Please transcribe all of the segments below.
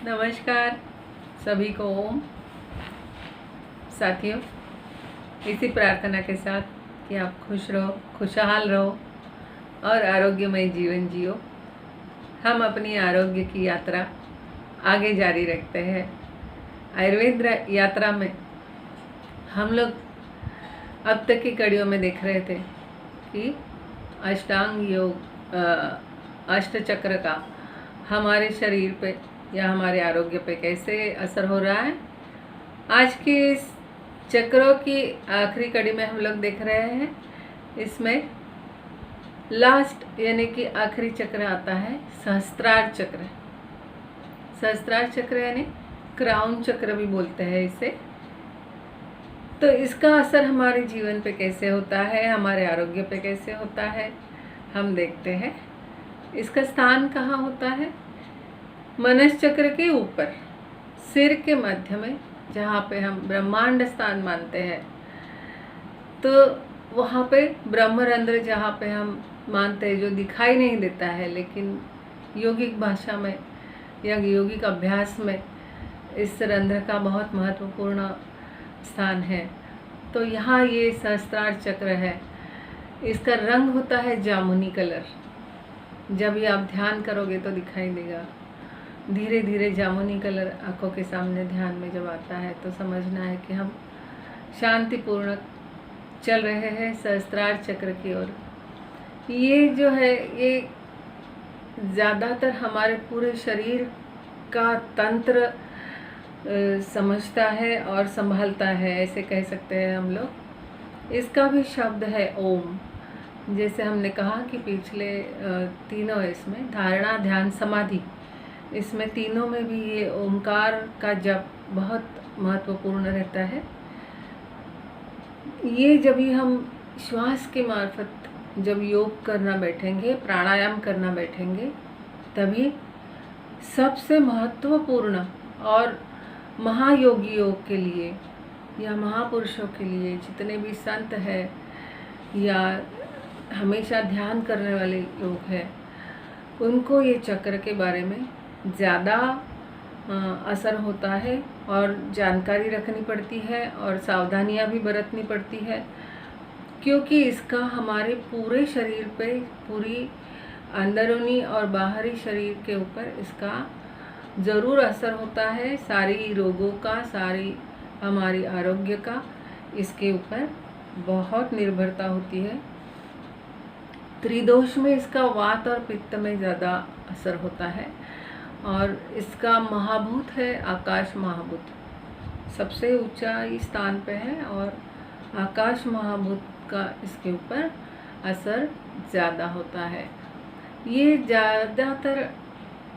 नमस्कार सभी को। ओम साथियों, इसी प्रार्थना के साथ कि आप खुश रहो, खुशहाल रहो और आरोग्यमय जीवन जियो। हम अपनी आरोग्य की यात्रा आगे जारी रखते हैं। आयुर्वेद यात्रा में हम लोग अब तक की कड़ियों में देख रहे थे कि अष्टांग योग अष्टचक्र का हमारे शरीर पे या हमारे आरोग्य पे कैसे असर हो रहा है। आज की इस चक्रों की आखिरी कड़ी में हम लोग देख रहे हैं, इसमें लास्ट यानी कि आखिरी चक्र आता है सहस्त्रार चक्र। सहस्त्रार चक्र यानी क्राउन चक्र भी बोलते हैं इसे। तो इसका असर हमारे जीवन पे कैसे होता है, हमारे आरोग्य पे कैसे होता है, हम देखते हैं। इसका स्थान कहाँ होता है? मनस चक्र के ऊपर, सिर के मध्य में, जहाँ पे हम ब्रह्मांड स्थान मानते हैं। तो वहाँ पे ब्रह्मरंध्र, जहाँ पे हम मानते हैं, जो दिखाई नहीं देता है, लेकिन योगिक भाषा में या योगिक अभ्यास में इस रंध्र का बहुत महत्वपूर्ण स्थान है। तो यहाँ ये सहस्त्रार चक्र है। इसका रंग होता है जामुनी कलर। जब ये आप ध्यान करोगे तो दिखाई देगा। धीरे धीरे जामुनी कलर आंखों के सामने ध्यान में जब आता है तो समझना है कि हम शांतिपूर्ण चल रहे हैं सहस्त्रार चक्र की ओर। ये जो है, ये ज़्यादातर हमारे पूरे शरीर का तंत्र समझता है और संभालता है, ऐसे कह सकते हैं हम लोग। इसका भी शब्द है ओम। जैसे हमने कहा कि पिछले तीनों, इसमें धारणा, ध्यान, समाधि, इसमें तीनों में भी ये ओंकार का जप बहुत महत्वपूर्ण रहता है। ये जब भी हम श्वास के मार्फत जब योग करना बैठेंगे, प्राणायाम करना बैठेंगे, तभी सबसे महत्वपूर्ण और महायोगियों के लिए या महापुरुषों के लिए, जितने भी संत हैं या हमेशा ध्यान करने वाले लोग हैं, उनको ये चक्र के बारे में ज़्यादा असर होता है और जानकारी रखनी पड़ती है और सावधानियां भी बरतनी पड़ती है, क्योंकि इसका हमारे पूरे शरीर पे, पूरी अंदरूनी और बाहरी शरीर के ऊपर इसका ज़रूर असर होता है। सारी रोगों का, सारी हमारी आरोग्य का इसके ऊपर बहुत निर्भरता होती है। त्रिदोष में इसका वात और पित्त में ज़्यादा असर होता है और इसका महाभूत है आकाश महाभूत, सबसे ऊंचाई स्थान पे है और आकाश महाभूत का इसके ऊपर असर ज़्यादा होता है। ये ज़्यादातर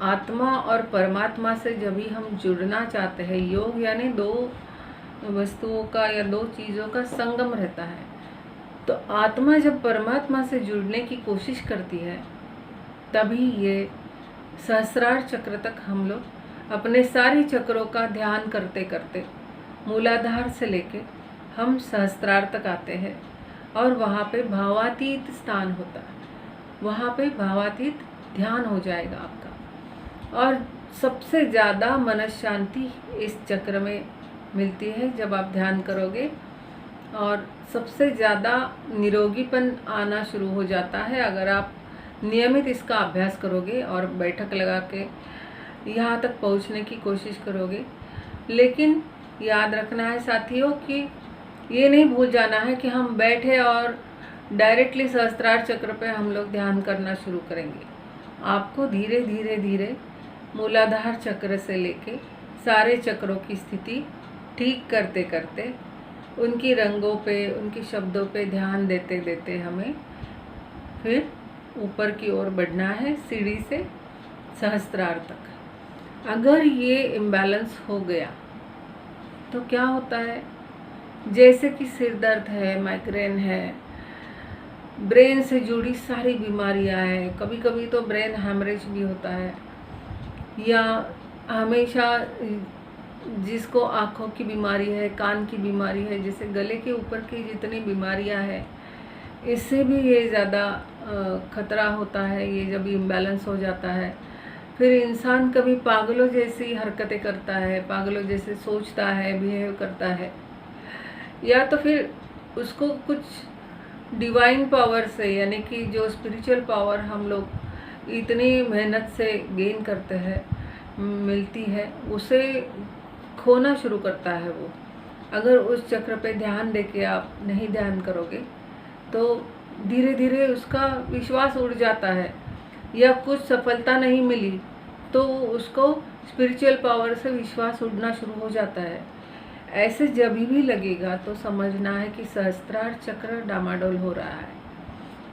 आत्मा और परमात्मा से जब भी हम जुड़ना चाहते हैं, योग यानी दो वस्तुओं का या दो चीज़ों का संगम रहता है। तो आत्मा जब परमात्मा से जुड़ने की कोशिश करती है, तभी ये सहस्रार चक्र तक हम लोग अपने सारे चक्रों का ध्यान करते करते मूलाधार से लेके हम सहस्त्रार तक आते हैं और वहाँ पे भावातीत स्थान होता है। वहाँ पे भावातीत ध्यान हो जाएगा आपका और सबसे ज़्यादा मन शांति इस चक्र में मिलती है जब आप ध्यान करोगे, और सबसे ज़्यादा निरोगीपन आना शुरू हो जाता है अगर आप नियमित इसका अभ्यास करोगे और बैठक लगा के यहाँ तक पहुँचने की कोशिश करोगे। लेकिन याद रखना है साथियों कि ये नहीं भूल जाना है कि हम बैठे और डायरेक्टली सहस्त्रार चक्र पे हम लोग ध्यान करना शुरू करेंगे। आपको धीरे धीरे धीरे मूलाधार चक्र से लेके सारे चक्रों की स्थिति ठीक करते करते, उनकी रंगों पे, उनके शब्दों पे ध्यान देते देते हमें फिर ऊपर की ओर बढ़ना है, सीढ़ी से सहस्त्रार तक। अगर ये इम्बैलेंस हो गया तो क्या होता है, जैसे कि सिर दर्द है, माइग्रेन है, ब्रेन से जुड़ी सारी बीमारियां हैं, कभी कभी तो ब्रेन हैमरेज भी होता है, या हमेशा जिसको आँखों की बीमारी है, कान की बीमारी है, जैसे गले के ऊपर की जितनी बीमारियां हैं, इससे भी ये ज़्यादा खतरा होता है। ये जब इम्बैलेंस हो जाता है, फिर इंसान कभी पागलों जैसी हरकतें करता है, पागलों जैसे सोचता है, बिहेव करता है, या तो फिर उसको कुछ डिवाइन पावर से, यानी कि जो स्पिरिचुअल पावर हम लोग इतनी मेहनत से गेन करते हैं, मिलती है, उसे खोना शुरू करता है वो। अगर उस चक्र पे ध्यान देके आप नहीं ध्यान करोगे तो धीरे धीरे उसका विश्वास उड़ जाता है, या कुछ सफलता नहीं मिली तो उसको स्पिरिचुअल पावर से विश्वास उड़ना शुरू हो जाता है। ऐसे जब भी लगेगा तो समझना है कि सहस्त्रार चक्र डामाडोल हो रहा है,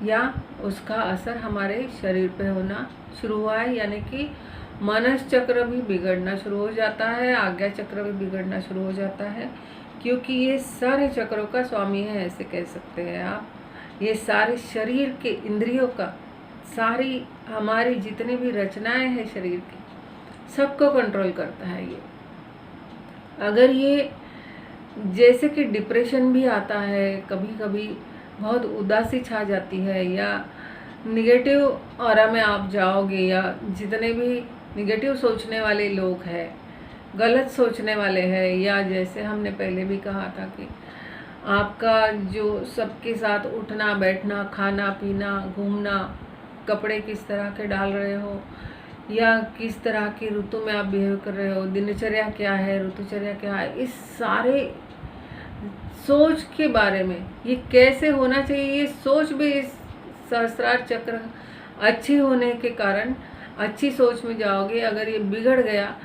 या उसका असर हमारे शरीर पे होना शुरू हुआ है, यानी कि मानस चक्र भी बिगड़ना शुरू हो जाता है, आज्ञा चक्र भी बिगड़ना शुरू हो जाता है, क्योंकि ये सारे चक्रों का स्वामी है, ऐसे कह सकते हैं आप। ये सारे शरीर के इंद्रियों का, सारी हमारी जितनी भी रचनाएं हैं शरीर की, सबको कंट्रोल करता है ये। अगर ये जैसे कि डिप्रेशन भी आता है, कभी कभी बहुत उदासी छा जाती है, या निगेटिव ऑरा में आप जाओगे, या जितने भी निगेटिव सोचने वाले लोग हैं, गलत सोचने वाले हैं, या जैसे हमने पहले भी कहा था कि आपका जो सबके साथ उठना बैठना, खाना पीना, घूमना, कपड़े किस तरह के डाल रहे हो, या किस तरह की ऋतु में आप बिहेव कर रहे हो, दिनचर्या क्या है, ऋतुचर्या क्या है, इस सारे सोच के बारे में, ये कैसे होना चाहिए, ये सोच भी इस सहस्त्रार चक्र अच्छी होने के कारण अच्छी सोच में जाओगे। अगर ये बिगड़ गया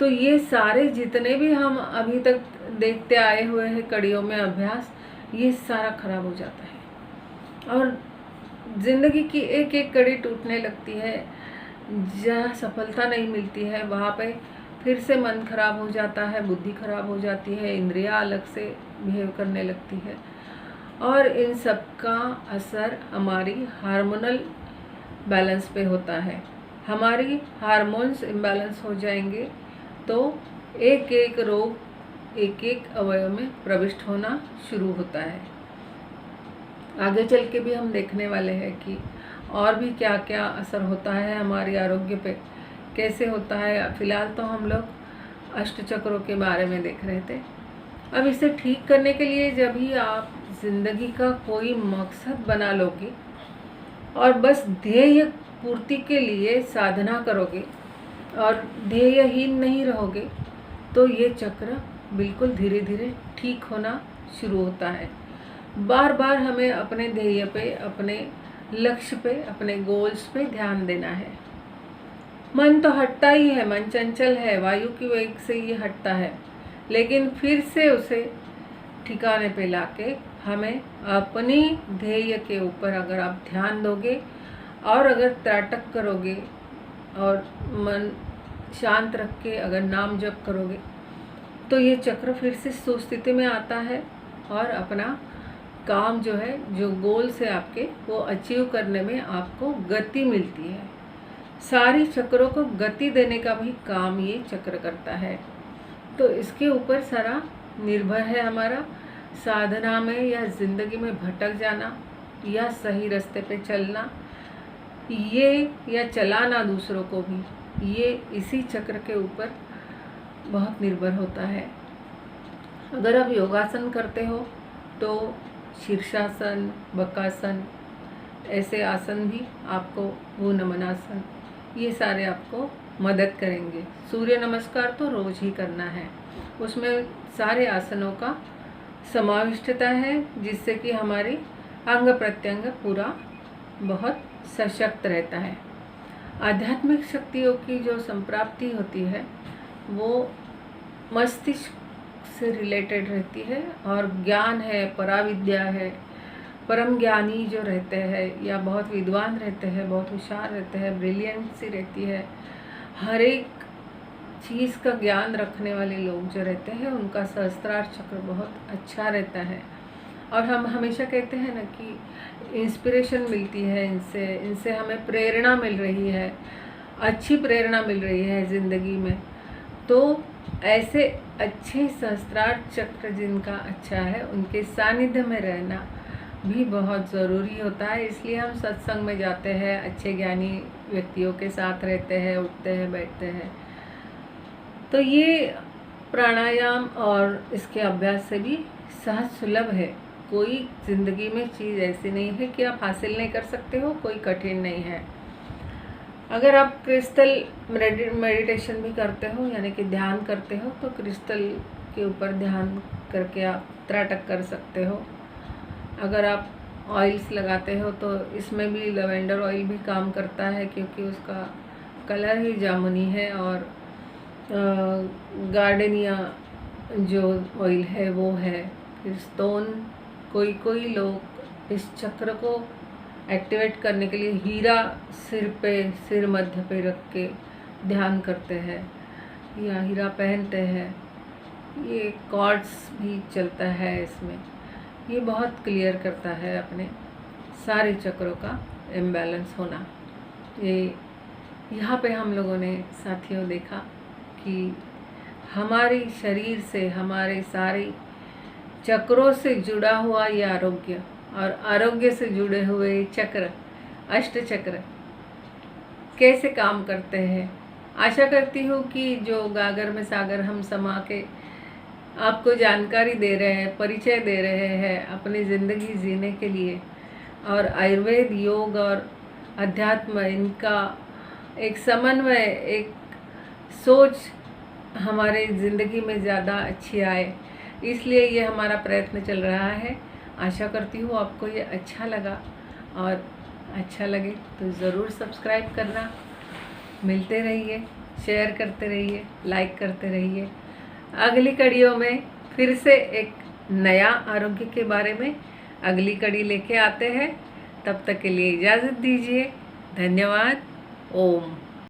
तो ये सारे जितने भी हम अभी तक देखते आए हुए हैं कड़ियों में अभ्यास, ये सारा खराब हो जाता है और ज़िंदगी की एक एक कड़ी टूटने लगती है। जहाँ सफलता नहीं मिलती है वहाँ पे फिर से मन खराब हो जाता है, बुद्धि खराब हो जाती है, इंद्रियां अलग से बिहेव करने लगती है, और इन सब का असर हमारी हार्मोनल बैलेंस पे होता है। हमारी हार्मोन्स इम्बैलेंस हो जाएंगे तो एक एक रोग एक एक अवयव में प्रविष्ट होना शुरू होता है। आगे चल के भी हम देखने वाले हैं कि और भी क्या क्या असर होता है हमारे आरोग्य पे, कैसे होता है। फिलहाल तो हम लोग अष्ट चक्रों के बारे में देख रहे थे। अब इसे ठीक करने के लिए जब भी आप जिंदगी का कोई मकसद बना लोगे और बस ध्येय पूर्ति के लिए साधना करोगे और ध्येयहीन नहीं रहोगे तो ये चक्र बिल्कुल धीरे धीरे ठीक होना शुरू होता है। बार बार हमें अपने ध्येय पे, अपने लक्ष्य पे, अपने गोल्स पे ध्यान देना है। मन तो हटता ही है, मन चंचल है, वायु की वेग से ये हटता है, लेकिन फिर से उसे ठिकाने पे लाके हमें अपनी ध्येय के ऊपर अगर आप ध्यान दोगे और अगर त्राटक करोगे और मन शांत रख के अगर नाम जप करोगे तो ये चक्र फिर से सुस्थिति में आता है और अपना काम जो है, जो गोल से आपके, वो अचीव करने में आपको गति मिलती है। सारी चक्रों को गति देने का भी काम ये चक्र करता है। तो इसके ऊपर सारा निर्भर है हमारा साधना में या जिंदगी में भटक जाना या सही रास्ते पे चलना, ये या चलाना दूसरों को भी, ये इसी चक्र के ऊपर बहुत निर्भर होता है। अगर आप योगासन करते हो तो शीर्षासन, बकासन, ऐसे आसन भी आपको, वो नमनासन, ये सारे आपको मदद करेंगे। सूर्य नमस्कार तो रोज ही करना है, उसमें सारे आसनों का समाविष्टता है जिससे कि हमारी अंग प्रत्यंग पूरा बहुत सशक्त रहता है। आध्यात्मिक शक्तियों की जो संप्राप्ति होती है वो मस्तिष्क से रिलेटेड रहती है, और ज्ञान है, पराविद्या है, परम ज्ञानी जो रहते हैं या बहुत विद्वान रहते हैं, बहुत होशियार रहते हैं, ब्रिलियंसी रहती है, हर एक चीज़ का ज्ञान रखने वाले लोग जो रहते हैं उनका सहस्त्रार चक्र बहुत अच्छा रहता है। और हम हमेशा कहते हैं ना कि इंस्पिरेशन मिलती है इनसे हमें प्रेरणा मिल रही है, अच्छी प्रेरणा मिल रही है ज़िंदगी में। तो ऐसे अच्छे सहस्त्रार चक्र जिनका अच्छा है उनके सानिध्य में रहना भी बहुत ज़रूरी होता है, इसलिए हम सत्संग में जाते हैं, अच्छे ज्ञानी व्यक्तियों के साथ रहते हैं, उठते हैं, बैठते हैं। तो ये प्राणायाम और इसके अभ्यास से भी सहज सुलभ है। कोई ज़िंदगी में चीज़ ऐसी नहीं है कि आप हासिल नहीं कर सकते हो, कोई कठिन नहीं है। अगर आप क्रिस्टल मेडिटेशन भी करते हो, यानी कि ध्यान करते हो, तो क्रिस्टल के ऊपर ध्यान करके आप त्राटक कर सकते हो। अगर आप ऑयल्स लगाते हो तो इसमें भी लवेंडर ऑयल भी काम करता है, क्योंकि उसका कलर ही जामुनी है। और गार्डनिया जो ऑयल है वो है। फिर स्टोन, कोई कोई लोग इस चक्र को एक्टिवेट करने के लिए हीरा सिर मध्य पे रख के ध्यान करते हैं या हीरा पहनते हैं। ये कॉर्ड्स भी चलता है इसमें। ये बहुत क्लियर करता है अपने सारे चक्रों का इम्बैलेंस होना। ये यहाँ पे हम लोगों ने साथियों देखा कि हमारे शरीर से, हमारे सारे चक्रों से जुड़ा हुआ ये आरोग्य, और आरोग्य से जुड़े हुए चक्र, अष्ट चक्र कैसे काम करते हैं। आशा करती हूँ कि जो गागर में सागर हम समा के आपको जानकारी दे रहे हैं, परिचय दे रहे हैं अपनी ज़िंदगी जीने के लिए, और आयुर्वेद, योग और अध्यात्म, इनका एक समन्वय, एक सोच हमारे ज़िंदगी में ज़्यादा अच्छी आए, इसलिए ये हमारा प्रयत्न चल रहा है। आशा करती हूँ आपको ये अच्छा लगा, और अच्छा लगे तो ज़रूर सब्सक्राइब करना। मिलते रहिए, शेयर करते रहिए, लाइक करते रहिए। अगली कड़ियों में फिर से एक नया आरोग्य के बारे में अगली कड़ी लेके आते हैं। तब तक के लिए इजाज़त दीजिए। धन्यवाद। ओम।